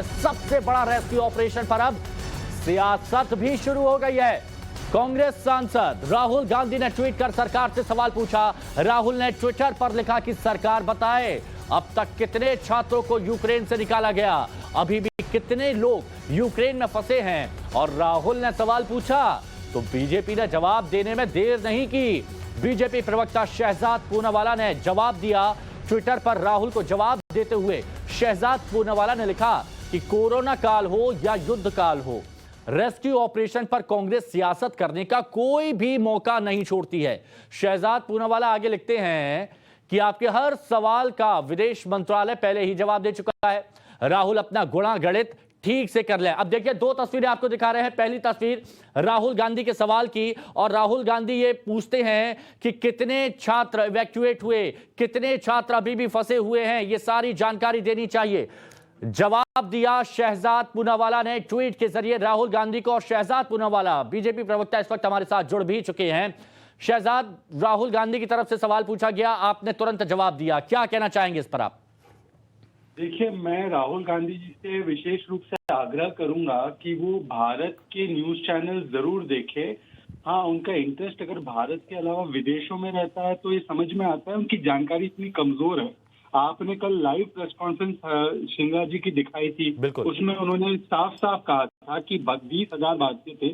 सबसे बड़ा rescue operation पर अब सियासत भी शुरू हो गई है। कांग्रेस सांसद राहुल गांधी ने ट्वीट कर सरकार से सवाल पूछा। राहुल ने ट्विटर पर लिखा कि सरकार बताए अब तक कितने छात्रों को यूक्रेन से निकाला गया, अभी भी कितने लोग यूक्रेन में फंसे हैं। और राहुल ने सवाल पूछा तो बीजेपी ने जवाब देने में देर नहीं की। बीजेपी प्रवक्ता शहजाद पूनावाला ने जवाब दिया। ट्विटर पर राहुल को जवाब देते हुए शहजाद पूनावाला ने लिखा कि कोरोना काल हो या युद्ध काल हो, रेस्क्यू ऑपरेशन पर कांग्रेस सियासत करने का कोई भी मौका नहीं छोड़ती है। शहजाद पूनावाला आगे लिखते हैं कि आपके हर सवाल का विदेश मंत्रालय पहले ही जवाब दे चुका है। राहुल अपना गुणा गणित ठीक से कर ले। अब देखिए, दो तस्वीरें आपको दिखा रहे हैं। पहली तस्वीर राहुल गांधी के सवाल की, और राहुल गांधी ये पूछते हैं कि कितने छात्र इवैक्यूएट हुए, कितने छात्र अभी भी फंसे हुए हैं, ये सारी जानकारी देनी चाहिए। जवाब दिया शहजाद पूनावाला ने ट्वीट के जरिए राहुल गांधी को। और शहजाद पूनावाला बीजेपी प्रवक्ता इस वक्त हमारे साथ जुड़ भी चुके हैं। शहजाद, राहुल गांधी की तरफ से सवाल पूछा गया, आपने तुरंत जवाब दिया, क्या कहना चाहेंगे इस पर आप? देखिए, मैं राहुल गांधी जी से विशेष रूप से आग्रह करूंगा कि वो भारत के न्यूज चैनल जरूर देखें। हाँ, उनका इंटरेस्ट अगर भारत के अलावा विदेशों में रहता है तो ये समझ में आता है, उनकी जानकारी इतनी कमजोर है। आपने कल लाइव प्रेस कॉन्फ्रेंस श्रृंगार जी की दिखाई थी, उसमें उन्होंने साफ साफ कहा था कि 20,000 भारतीय थे,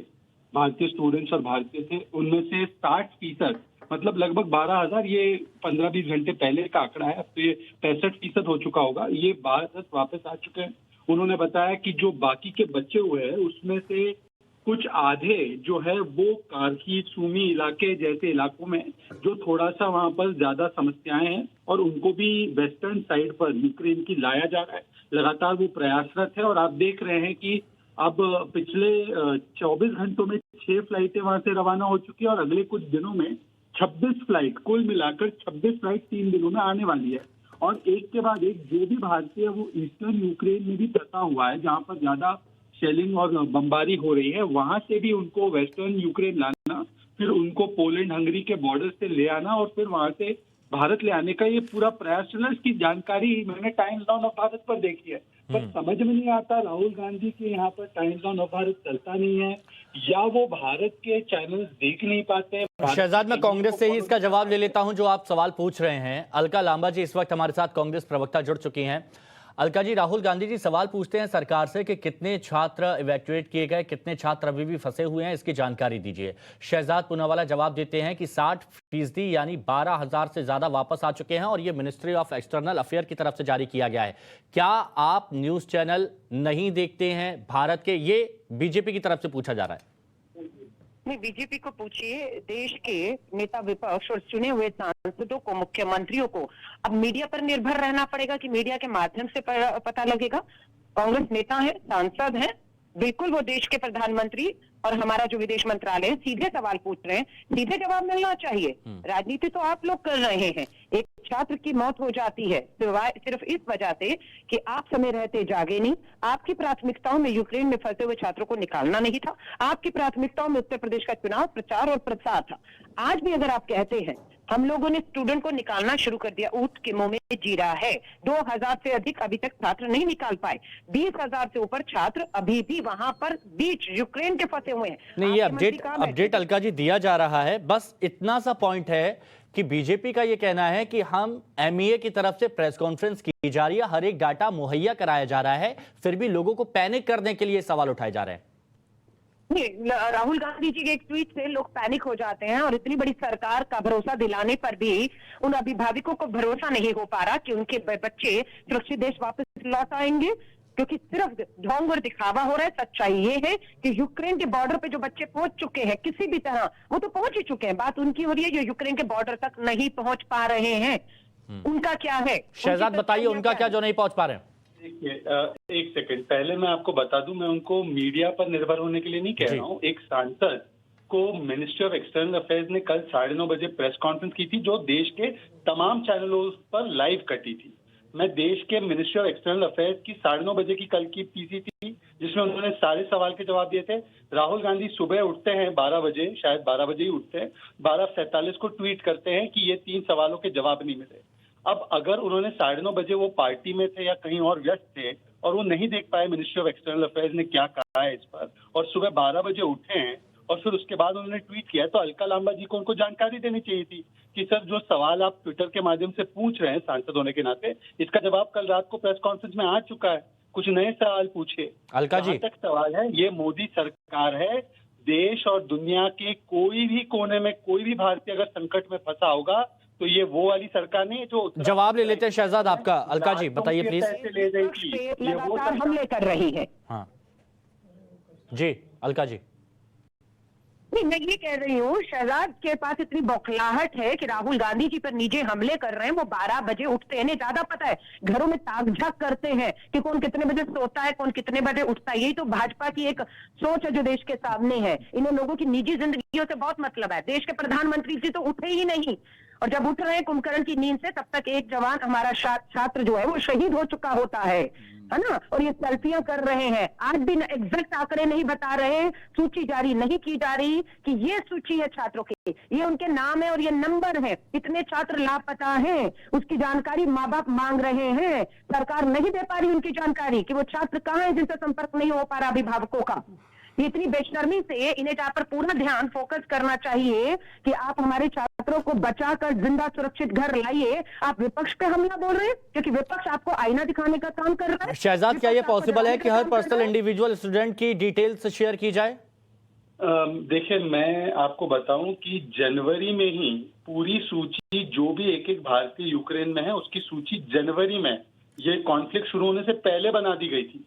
भारतीय स्टूडेंट्स और भारतीय थे, उनमें से 60% मतलब लगभग 12,000, ये 15-20 घंटे पहले का आंकड़ा है, अब तो ये 65% हो चुका होगा, ये भारत वापस आ चुके हैं। उन्होंने बताया कि जो बाकी के बच्चे हुए हैं उसमें से कुछ आधे जो है वो कारखी सुमी इलाके जैसे इलाकों में जो थोड़ा सा वहां पर ज्यादा समस्याएं हैं, और उनको भी वेस्टर्न साइड पर यूक्रेन की लाया जा रहा है। लगातार वो प्रयासरत है, और आप देख रहे हैं कि अब पिछले 24 घंटों में 6 फ्लाइटें वहां से रवाना हो चुकी है, और अगले कुछ दिनों में 26 फ्लाइट, कुल मिलाकर 26 फ्लाइट 3 दिनों में आने वाली है। और एक के बाद एक जो भी भारतीय है वो ईस्टर्न यूक्रेन में भी फंसा हुआ है, जहां पर ज्यादा शेलिंग और बमबारी हो रही है, वहां से भी उनको वेस्टर्न यूक्रेन लाना, फिर उनको पोलैंड हंगरी के बॉर्डर से ले आना, और फिर वहां से भारत ले आने का ये पूरा प्रयास चल रहा है। इसकी जानकारी मैंने टाइम्स डाउन ऑफ भारत पर देखी है, पर समझ में नहीं आता राहुल गांधी के यहाँ पर टाइम्स डाउन ऑफ भारत चलता नहीं है, या वो भारत के चैनल्स देख नहीं पाते। शहजाद, मैं कांग्रेस से ही इसका जवाब ले लेता हूं जो आप सवाल पूछ रहे हैं। अलका लांबा जी इस वक्त हमारे साथ कांग्रेस प्रवक्ता जुड़ चुकी हैं। अलका जी, राहुल गांधी जी सवाल पूछते हैं सरकार से कि कितने छात्र इवैक्यूएट किए गए, कितने छात्र अभी भी फंसे हुए हैं, इसकी जानकारी दीजिए। शहजाद पूनावाला जवाब देते हैं कि 60% यानी 12,000 से ज्यादा वापस आ चुके हैं, और ये मिनिस्ट्री ऑफ एक्सटर्नल अफेयर की तरफ से जारी किया गया है। क्या आप न्यूज चैनल नहीं देखते हैं भारत के? ये बीजेपी की तरफ से पूछा जा रहा है। नहीं, बीजेपी को पूछिए, देश के नेता विपक्ष और चुने हुए सांसदों को, मुख्यमंत्रियों को अब मीडिया पर निर्भर रहना पड़ेगा कि मीडिया के माध्यम से पता लगेगा। कांग्रेस नेता है, सांसद है, बिल्कुल वो देश के प्रधानमंत्री और हमारा जो विदेश मंत्रालय है सीधे सवाल पूछ रहे हैं, सीधे जवाब मिलना चाहिए। राजनीति तो आप लोग कर रहे हैं। एक छात्र की मौत हो जाती है सिर्फ इस वजह से कि आप समय रहते जागे नहीं। आपकी प्राथमिकताओं में यूक्रेन में फंसे हुए छात्रों को निकालना नहीं था, आपकी प्राथमिकताओं में उत्तर प्रदेश का चुनाव प्रचार और प्रसार था। आज भी अगर आप कहते हैं हम लोगों ने स्टूडेंट को निकालना शुरू कर दिया, ऊंट के मुंह में जीरा है। 2,000 से अधिक अभी तक छात्र नहीं निकाल पाए, 20,000 से ऊपर छात्र अभी भी वहां पर बीच यूक्रेन के फंसे हुए हैं। नहीं, ये अपडेट अलका जी दिया जा रहा है। बस इतना सा पॉइंट है कि बीजेपी का ये कहना है कि हम एमईए की तरफ से प्रेस कॉन्फ्रेंस की जा रही है, हर एक डाटा मुहैया कराया जा रहा है, फिर भी लोगों को पैनिक करने के लिए सवाल उठाए जा रहे हैं। नहीं, राहुल गांधी जी के एक ट्वीट से लोग पैनिक हो जाते हैं, और इतनी बड़ी सरकार का भरोसा दिलाने पर भी उन अभिभावकों को भरोसा नहीं हो पा रहा कि उनके बच्चे सुरक्षित देश वापस लौट आएंगे, क्योंकि सिर्फ ढोंग और दिखावा हो रहा है। सच्चाई ये है कि यूक्रेन के बॉर्डर पे जो बच्चे पहुंच चुके हैं किसी भी तरह, वो तो पहुंच ही चुके हैं, बात उनकी हो रही है जो यूक्रेन के बॉर्डर तक नहीं पहुंच पा रहे हैं। उनका क्या है? शहजाद बताइए, उनका क्या जो नहीं पहुंच पा रहे हैं? एक सेकंड पहले मैं आपको बता दूं, मैं उनको मीडिया पर निर्भर होने के लिए नहीं कह रहा हूं। एक सांसद को मिनिस्ट्री ऑफ एक्सटर्नल अफेयर्स ने कल 9:30 बजे प्रेस कॉन्फ्रेंस की थी, जो देश के तमाम चैनलों पर लाइव कटी थी। मैं देश के मिनिस्ट्री ऑफ एक्सटर्नल अफेयर्स की 9:30 बजे की कल की पीसी थी, जिसमें उन्होंने सारे सवाल के जवाब दिए थे। राहुल गांधी सुबह उठते हैं 12 बजे, शायद 12 बजे ही उठते हैं, 12:47 को ट्वीट करते हैं कि ये 3 सवालों के जवाब नहीं मिले। अब अगर उन्होंने 9:30 बजे वो पार्टी में थे या कहीं और व्यस्त थे और वो नहीं देख पाए मिनिस्ट्री ऑफ एक्सटर्नल अफेयर्स ने क्या कहा है इस पर, और सुबह 12 बजे उठे हैं और फिर उसके बाद उन्होंने ट्वीट किया, तो अलका लांबा जी को उनको जानकारी देनी चाहिए थी कि सर जो सवाल आप ट्विटर के माध्यम से पूछ रहे हैं सांसद होने के नाते, इसका जवाब कल रात को प्रेस कॉन्फ्रेंस में आ चुका है, कुछ नए सवाल पूछे। अलका जी, जहां तक सवाल है, ये मोदी सरकार है, देश और दुनिया के कोई भी कोने में कोई भी भारतीय अगर संकट में फंसा होगा तो ये वो वाली सरकार नहीं है जो जवाब ले लेते हैं शहजाद आपका। अलका जी बताइए प्लीज। पैसे ले रही थी, ये वो लगातार हमले कर रही है। हाँ जी अलका जी। नहीं, मैं ये कह रही हूँ, शहजाद के पास इतनी बौखलाहट है कि राहुल गांधी जी पर निजी हमले कर रहे हैं। वो 12 बजे उठते हैं, इन्हें ज्यादा पता है, घरों में ताक झाक करते हैं कि कौन कितने बजे सोता है, कौन कितने बजे उठता है। यही तो भाजपा की एक सोच है जो देश के सामने है। इन्हें लोगों की निजी जिंदगियों से बहुत मतलब है। देश के प्रधानमंत्री जी तो उठे ही नहीं, और जब उठ रहे हैं कुंभकर्ण की नींद से, तब तक एक जवान हमारा छात्र जो है वो शहीद हो चुका होता है ना। और ये सेल्फियां कर रहे हैं, आज भी एग्जैक्ट आंकड़े नहीं बता रहे, सूची जारी नहीं की जा रही कि ये सूची है छात्रों की, ये उनके नाम है और ये नंबर है। इतने छात्र लापता हैं, उसकी जानकारी माँ बाप मांग रहे हैं, सरकार नहीं दे पा रही उनकी जानकारी कि वो छात्र कहाँ है जिनसे संपर्क नहीं हो पा रहा अभिभावकों का। ये इतनी बेशर्मी से इन्हें जहाँ पर पूरा ध्यान फोकस करना चाहिए कि आप हमारे छात्रों को बचाकर जिंदा सुरक्षित घर लाइए, आप विपक्ष पे हमला बोल रहे हैं, क्योंकि विपक्ष आपको आईना दिखाने का काम कर रहा है। शहजाद, क्या ये पॉसिबल है कि हर पर्सनल इंडिविजुअल स्टूडेंट की डिटेल्स शेयर की जाए? देखिए, मैं आपको बताऊं कि जनवरी में ही पूरी सूची जो भी एक एक भारतीय यूक्रेन में है उसकी सूची जनवरी में ये कॉन्फ्लिक्ट शुरू होने से पहले बना दी गई थी।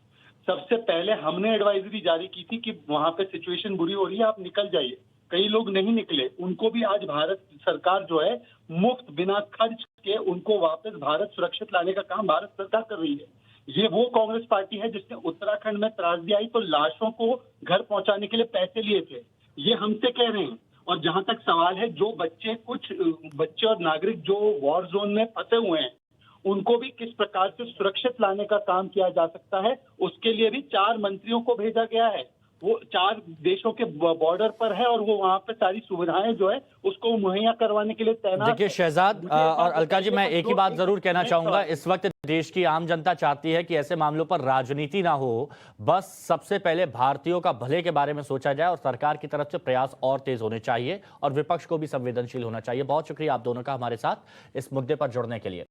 सबसे पहले हमने एडवाइजरी जारी की थी कि वहां पे सिचुएशन बुरी हो रही है, आप निकल जाइए। कई लोग नहीं निकले, उनको भी आज भारत सरकार जो है मुफ्त बिना खर्च के उनको वापस भारत सुरक्षित लाने का काम भारत सरकार कर रही है। ये वो कांग्रेस पार्टी है जिसने उत्तराखंड में त्रासदी आई तो लाशों को घर पहुंचाने के लिए पैसे लिए थे, ये हमसे कह रहे हैं। और जहां तक सवाल है, जो कुछ बच्चे और नागरिक जो वॉर जोन में फंसे हुए हैं उनको भी किस प्रकार से सुरक्षित लाने का काम किया जा सकता है, उसके लिए भी 4 मंत्रियों को भेजा गया है। वो 4 देशों के बॉर्डर पर है और वो वहां पे सारी सुविधाएं जो है उसको मुहैया करवाने के लिए तैनात। देखिए शहजाद और अलका जी, मैं एक ही बात जरूर कहना चाहूंगा, इस वक्त देश की आम जनता चाहती है कि ऐसे मामलों पर राजनीति ना हो, बस सबसे पहले भारतीयों का भले के बारे में सोचा जाए और सरकार की तरफ से प्रयास और तेज होने चाहिए और विपक्ष को भी संवेदनशील होना चाहिए। बहुत शुक्रिया आप दोनों का हमारे साथ इस मुद्दे पर जुड़ने के लिए।